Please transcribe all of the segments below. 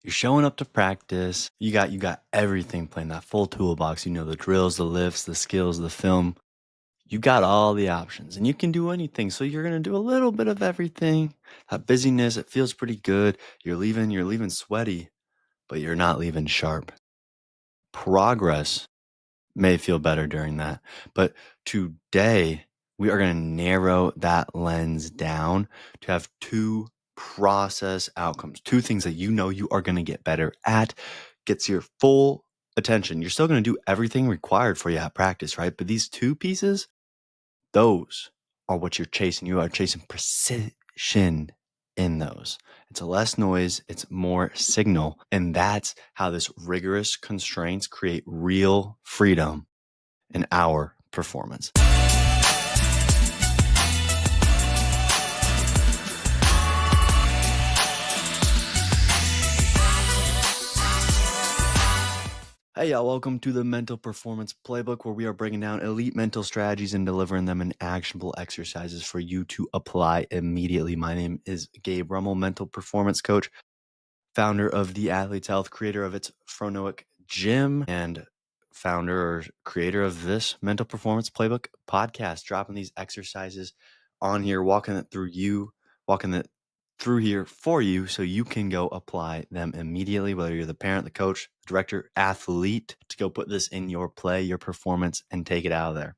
You're showing up to practice. You got everything playing, that full toolbox. You know, the drills, the lifts, the skills, the film. You got all the options and you can do anything. So you're going to do a little bit of everything. That busyness, it feels pretty good. You're leaving sweaty, but you're not leaving sharp. Progress may feel better during that. But today, we are going to narrow that lens down to have two process outcomes, two things that you know you are going to get better at, gets your full attention. You're still going to do everything required for you at practice, right? But these two pieces, those are what you're chasing. You are chasing precision in those. It's less noise, it's more signal. And that's how this rigorous constraints create real freedom in our performance. Hey, y'all, welcome to the Mental Performance Playbook, where we are breaking down elite mental strategies and delivering them in actionable exercises for you to apply immediately. My name is Gabe Rummel, mental performance coach, founder of The Athlete's Health, creator of its Phronoic Gym, and founder or creator of this Mental Performance Playbook podcast, dropping these exercises on here, walking it through here for you so you can go apply them immediately, whether you're the parent, the coach, the director, athlete, to go put this in your play, your performance, and take it out of there.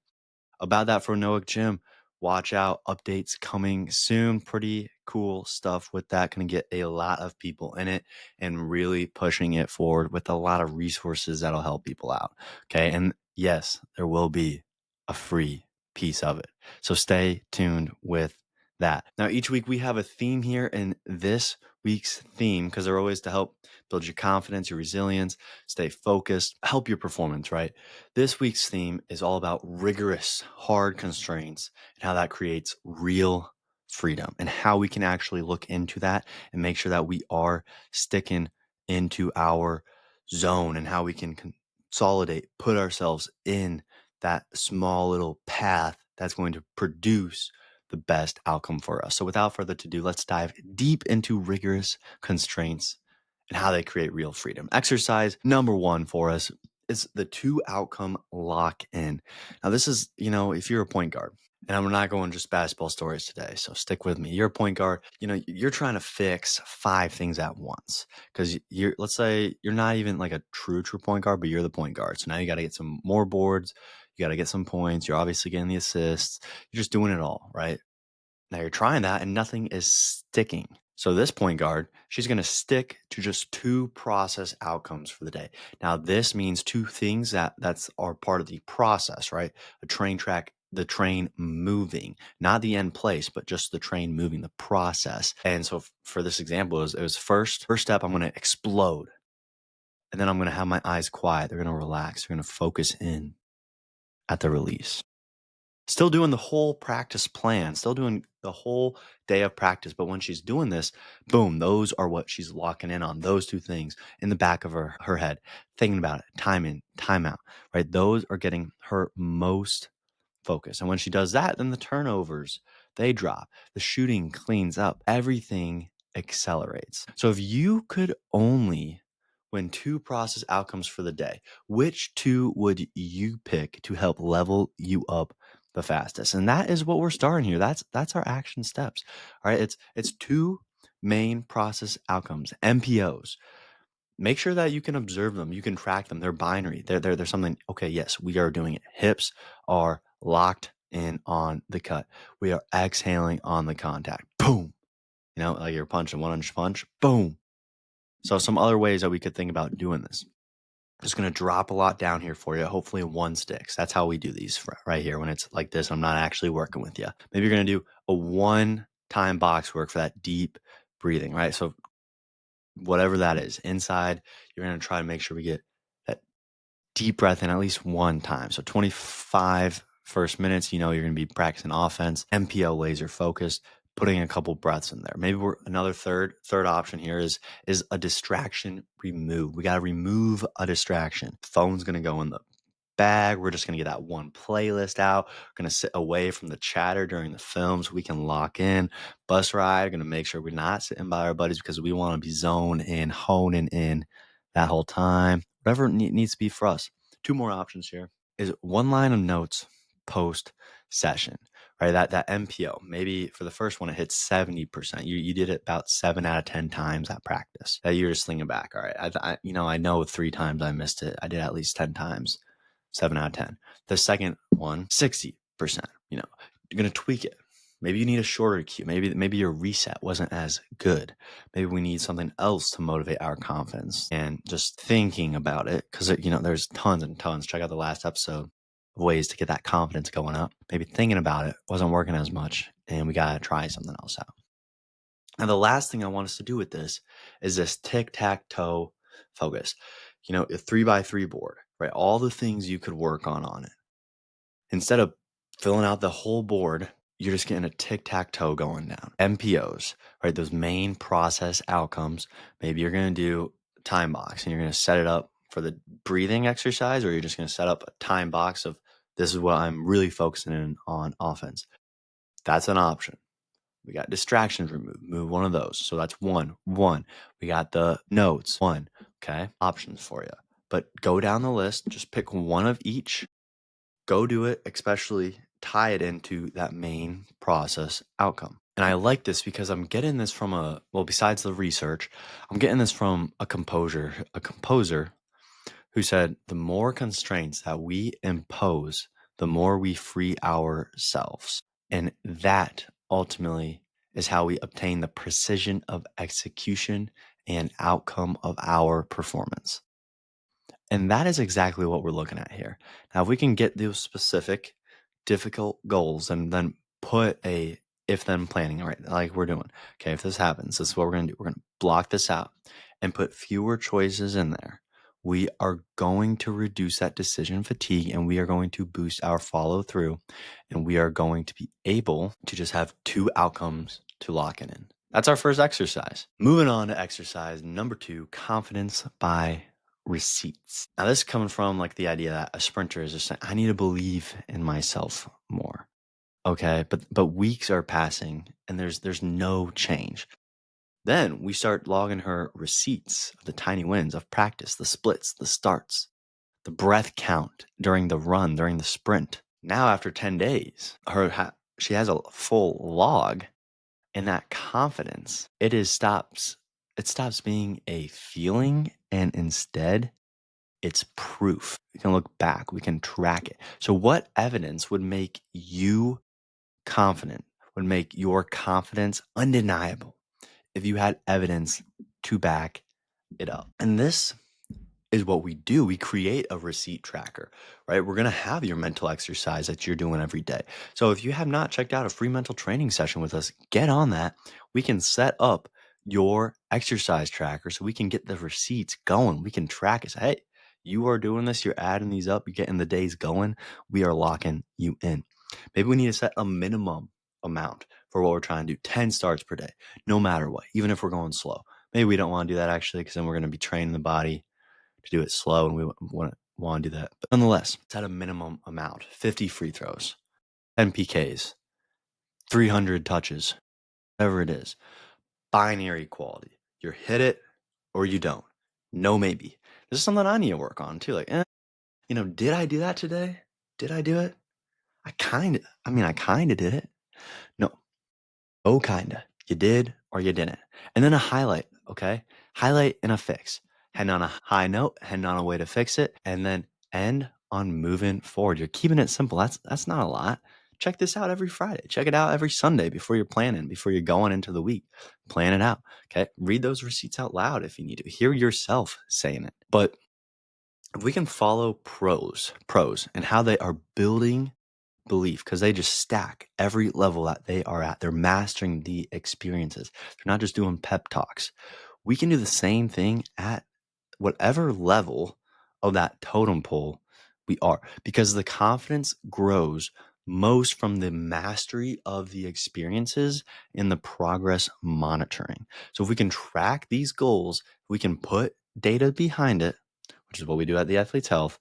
About that Phronoic Gym, watch out, updates coming soon. Pretty cool stuff with that. Going to get a lot of people in it and really pushing it forward with a lot of resources that'll help people out. Okay. And yes, there will be a free piece of it. So stay tuned with that. Now, each week we have a theme here, and this week's theme, because they're always to help build your confidence, your resilience, stay focused, help your performance, right? This week's theme is all about rigorous, hard constraints and how that creates real freedom, and how we can actually look into that and make sure that we are sticking into our zone, and how we can consolidate, put ourselves in that small little path that's going to produce the best outcome for us. So without further ado, let's dive deep into rigorous constraints and how they create real freedom. Exercise number one for us is the 2-outcome lock-in. Now, this is, if you're a point guard, and I'm not going just basketball stories today, so stick with me. You're a point guard, you're trying to fix 5 things at once, because let's say you're not even like a true point guard, but you're the point guard. So now you got to get some more boards, you got to get some points, you're obviously getting the assists, you're just doing it all, right? Now you're trying that and nothing is sticking. So this point guard, she's going to stick to just 2 process outcomes for the day. Now this means 2 things that's are part of the process, right? A train track, the train moving, not the end place, but just the train moving, the process. And so for this example, it was first step, I'm going to explode. And then I'm going to have my eyes quiet. They're going to relax. They're going to focus in at the release. Still doing the whole practice plan, still doing the whole day of practice. But when she's doing this, boom, those are what she's locking in on, those 2 things in the back of her head, thinking about it, time in, time out, right? Those are getting her most focus. And when she does that, then the turnovers, they drop, the shooting cleans up, everything accelerates. So if you could only win 2 process outcomes for the day, which 2 would you pick to help level you up the fastest? And that is what we're starting here. That's our action steps. All right. It's 2 main process outcomes, MPOs. Make sure that you can observe them. You can track them. They're binary. They're something. Okay, yes, we are doing it. Hips are locked in on the cut. We are exhaling on the contact. Boom. Like you're punching 1-inch punch. Boom. So some other ways that we could think about doing this. Just going to drop a lot down here for you. Hopefully 1 sticks. That's how we do these right here. When it's like this, I'm not actually working with you. Maybe you're going to do a 1-time box work for that deep breathing, right? So whatever that is, inside, you're going to try to make sure we get that deep breath in at least 1 time. So 25 first minutes, you're going to be practicing offense, MPO laser focused, putting a couple breaths in there. Maybe another third option here is a distraction remove. We got to remove a distraction. Phone's going to go in the bag. We're just going to get that one playlist out. We're going to sit away from the chatter during the films. We can lock in. Bus ride, going to make sure we're not sitting by our buddies because we want to be zoned in, honing in that whole time. Whatever it needs to be for us. Two more options here is one line of notes post session, right? That MPO, maybe for the first one, it hits 70%. You did it about 7 out of 10 times at practice. That you're just thinking back. All right. I know 3 times I missed it. I did at least 10 times, 7 out of 10. The second one, 60%, you're going to tweak it. Maybe you need a shorter cue. Maybe your reset wasn't as good. Maybe we need something else to motivate our confidence. And just thinking about it, because there's tons and tons. Check out the last episode of ways to get that confidence going up. Maybe thinking about it wasn't working as much, and we gotta try something else out. And the last thing I want us to do with this is this tic-tac-toe focus. A 3x3 board, right? All the things you could work on it. Instead of filling out the whole board, you're just getting a tic-tac-toe going down. MPOs, right? Those main process outcomes. Maybe you're going to do time box and you're going to set it up for the breathing exercise, or you're just going to set up a time box of this is what I'm really focusing in on offense. That's an option. We got distractions removed. Move one of those. So that's one. We got the notes. One. Okay. Options for you. But go down the list. Just pick one of each. Go do it, especially tie it into that main process outcome. And I like this because I'm getting this from besides the research, I'm getting this from a composer who said the more constraints that we impose, the more we free ourselves. And that ultimately is how we obtain the precision of execution and outcome of our performance. And that is exactly what we're looking at here. Now, if we can get those specific, difficult goals and then put a if then planning, right? Like we're doing. Okay, if this happens, this is what we're going to do. We're going to block this out and put fewer choices in there. We are going to reduce that decision fatigue and we are going to boost our follow through and we are going to be able to just have 2 outcomes to lock it in. That's our first exercise. Moving on to exercise number 2, confidence by receipts. Now, this is coming from like the idea that a sprinter is just saying, I need to believe in myself more. Okay, but weeks are passing and there's no change. Then we start logging her receipts of the tiny wins of practice, the splits, the starts, the breath count during the run, during the sprint. Now, after 10 days, she has a full log, and that confidence, it stops being a feeling, and instead it's proof. We can look back, we can track it. So what evidence would make you confident, would make your confidence undeniable if you had evidence to back it up? And this is what we do. We create a receipt tracker, right? We're going to have your mental exercise that you're doing every day. So if you have not checked out a free mental training session with us, get on that. We can set up your exercise tracker so we can get the receipts going. We can track it. Say, hey, you are doing this. You're adding these up. You're getting the days going. We are locking you in. Maybe we need to set a minimum amount for what we're trying to do. 10 starts per day, no matter what, even if we're going slow. Maybe we don't want to do that actually, because then we're going to be training the body to do it slow, and we want to do that. But nonetheless, it's at a minimum amount: 50 free throws, 10 PKs, 300 touches, whatever it is. Binary quality. You hit it or you don't. No maybe. This is something I need to work on too. Like, did I do that today? Did I do it? I kind of did it. No. Oh, kinda. You did or you didn't. And then a highlight, okay? Highlight and a fix. Heading on a high note, heading on a way to fix it, and then end on moving forward. You're keeping it simple. That's not a lot. Check this out every Friday. Check it out every Sunday before you're planning, before you're going into the week. Plan it out, okay? Read those receipts out loud if you need to. Hear yourself saying it. But if we can follow pros, and how they are building belief, because they just stack every level that they are at. They're mastering the experiences. They're not just doing pep talks. We can do the same thing at whatever level of that totem pole we are, because the confidence grows most from the mastery of the experiences and the progress monitoring. So if we can track these goals, we can put data behind it, which is what we do at the Athlete's Health,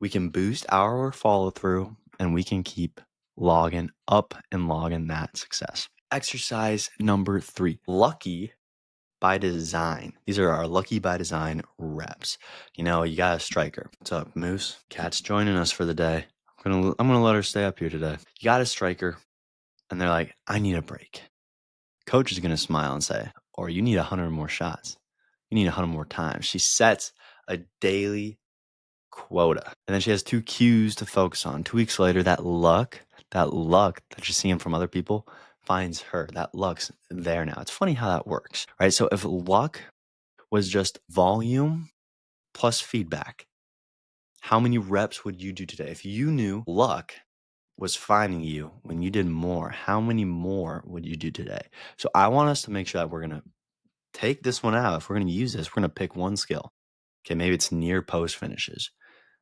we can boost our follow through, and we can keep logging up and logging that success. Exercise number 3, lucky by design. These are our lucky by design reps. You got a striker. What's up, Moose? Cat's joining us for the day. I'm gonna let her stay up here today. You got a striker, and they're like, I need a break. Coach is gonna smile and say, or you need 100 more shots. You need 100 more times. She sets a daily quota. And then she has 2 cues to focus on. 2 weeks later, that luck that you're seeing from other people finds her. That luck's there now. It's funny how that works, right? So if luck was just volume plus feedback, how many reps would you do today? If you knew luck was finding you when you did more, how many more would you do today? So I want us to make sure that we're going to take this one out. If we're going to use this, we're going to pick one skill. Okay, maybe it's near post finishes.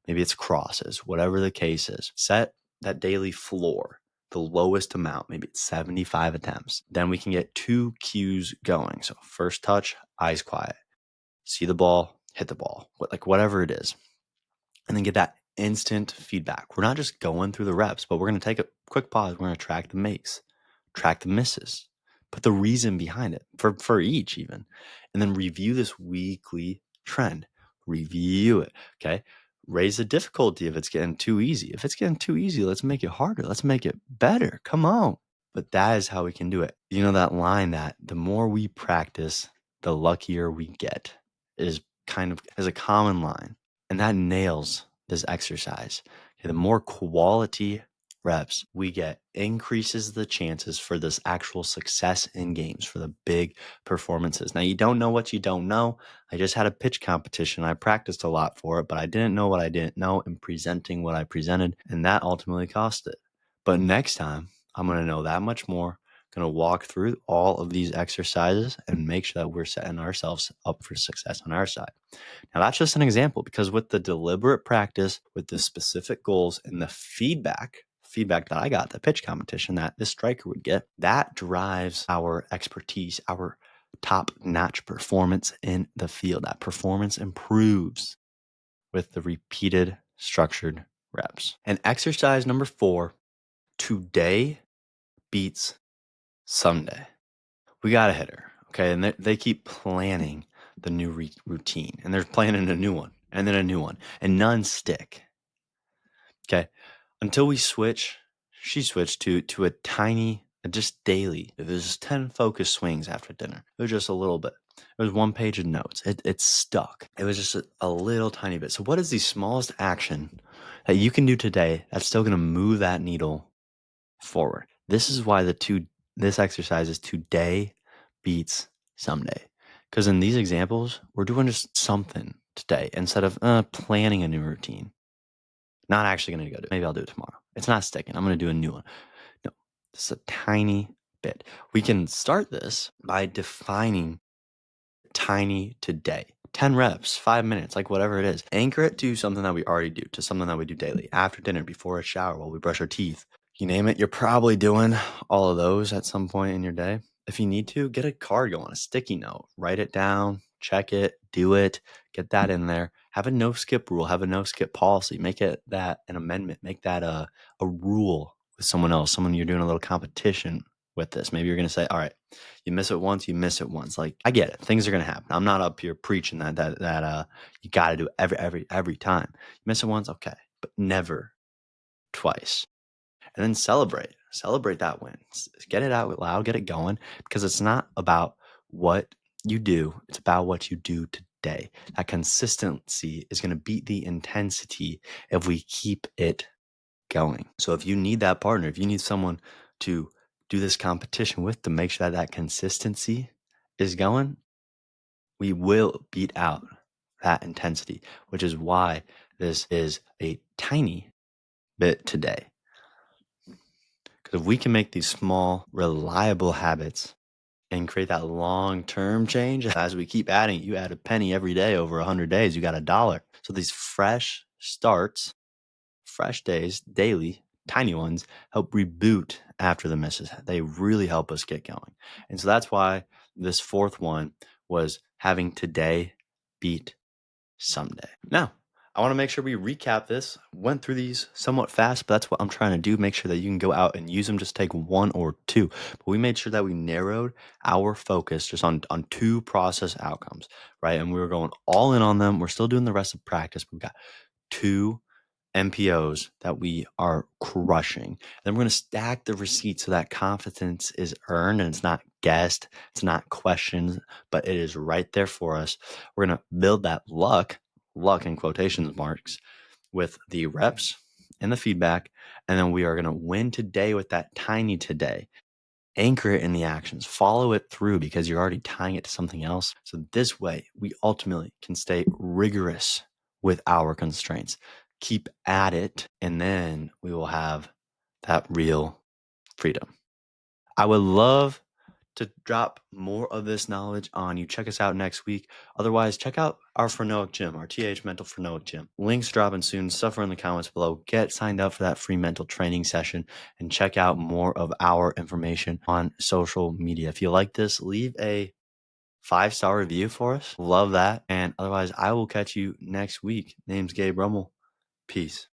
Maybe it's crosses, whatever the case is. Set that daily floor, the lowest amount, maybe it's 75 attempts. Then we can get 2 cues going. So first touch, eyes quiet. See the ball, hit the ball, whatever it is. And then get that instant feedback. We're not just going through the reps, but we're going to take a quick pause. We're going to track the makes, track the misses, put the reason behind it for each even. And then review this weekly trend. Review it, okay? Raise the difficulty if it's getting too easy. If it's getting too easy, let's make it harder. Let's make it better. Come on. But that is how we can do it. You know that line that the more we practice, the luckier we get is a common line. And that nails this exercise. Okay, the more quality reps we get increases the chances for this actual success in games, for the big performances. Now, you don't know what you don't know. I just had a pitch competition. I practiced a lot for it, but I didn't know what I didn't know in presenting what I presented, and that ultimately cost it. But next time, I'm going to know that much more. Going to walk through all of these exercises and make sure that we're setting ourselves up for success on our side. Now, that's just an example, because with the deliberate practice, with the specific goals and the feedback that I got, the pitch competition that this striker would get, that drives our expertise, our top-notch performance in the field. That performance improves with the repeated structured reps. And exercise number 4, today beats someday. We got a hitter, okay? And they keep planning the new routine, and they're planning a new one, and then a new one, and none stick, okay? Until she switched to a tiny, just daily. It was just 10 focus swings after dinner. It was just a little bit. It was 1 page of notes. It stuck. It was just a little tiny bit. So what is the smallest action that you can do today that's still going to move that needle forward? This is why this exercise is today beats someday. Because in these examples, we're doing just something today instead of planning a new routine. Not actually going to go do it. Maybe I'll do it tomorrow. It's not sticking. I'm going to do a new one. No, just a tiny bit. We can start this by defining tiny today. 10 reps, 5 minutes, whatever it is. Anchor it to something that we already do, to something that we do daily, after dinner, before a shower, while we brush our teeth. You name it, you're probably doing all of those at some point in your day. If you need to, get a card going, a sticky note, write it down, check it, do it, get that in there. Have a no skip rule, have a no skip policy. Make it that an amendment, make that a rule with someone you're doing a little competition with this. Maybe you're going to say, all right, you miss it once, you miss it once. I get it. Things are going to happen. I'm not up here preaching that you got to do it every time. You miss it once, okay, but never twice. And then celebrate that win. Get it out loud, get it going, because it's not about what you do. It's about what you do today. That consistency is going to beat the intensity if we keep it going. So if you need that partner, if you need someone to do this competition with, to make sure that consistency is going, we will beat out that intensity, which is why this is a tiny bit today. Because if we can make these small, reliable habits and create that long-term change, as we keep adding, you add a penny every day over 100 days, you got $1. So these fresh starts, fresh days, daily, tiny ones, help reboot after the misses. They really help us get going. And so that's why this 4th one was having today beat someday. Now, I want to make sure we recap this. Went through these somewhat fast, but that's what I'm trying to do. Make sure that you can go out and use them. Just take one or two. But we made sure that we narrowed our focus just on two process outcomes, right? And we were going all in on them. We're still doing the rest of practice. But we've got two MPOs that we are crushing. And then we're going to stack the receipts so that confidence is earned and it's not guessed, it's not questioned, but it is right there for us. We're going to build that luck in quotations marks, with the reps and the feedback. And then we are going to win today with that tiny today. Anchor it in the actions, follow it through because you're already tying it to something else. So this way, we ultimately can stay rigorous with our constraints, keep at it, and then we will have that real freedom. I would love to drop more of this knowledge on you. Check us out next week. Otherwise, check out our Phrenomic Gym, our TH Mental Phrenomic Gym. Links dropping soon. Stuff are in the comments below. Get signed up for that free mental training session and check out more of our information on social media. If you like this, leave a 5-star review for us. Love that. And otherwise, I will catch you next week. Name's Gabe Rummel. Peace.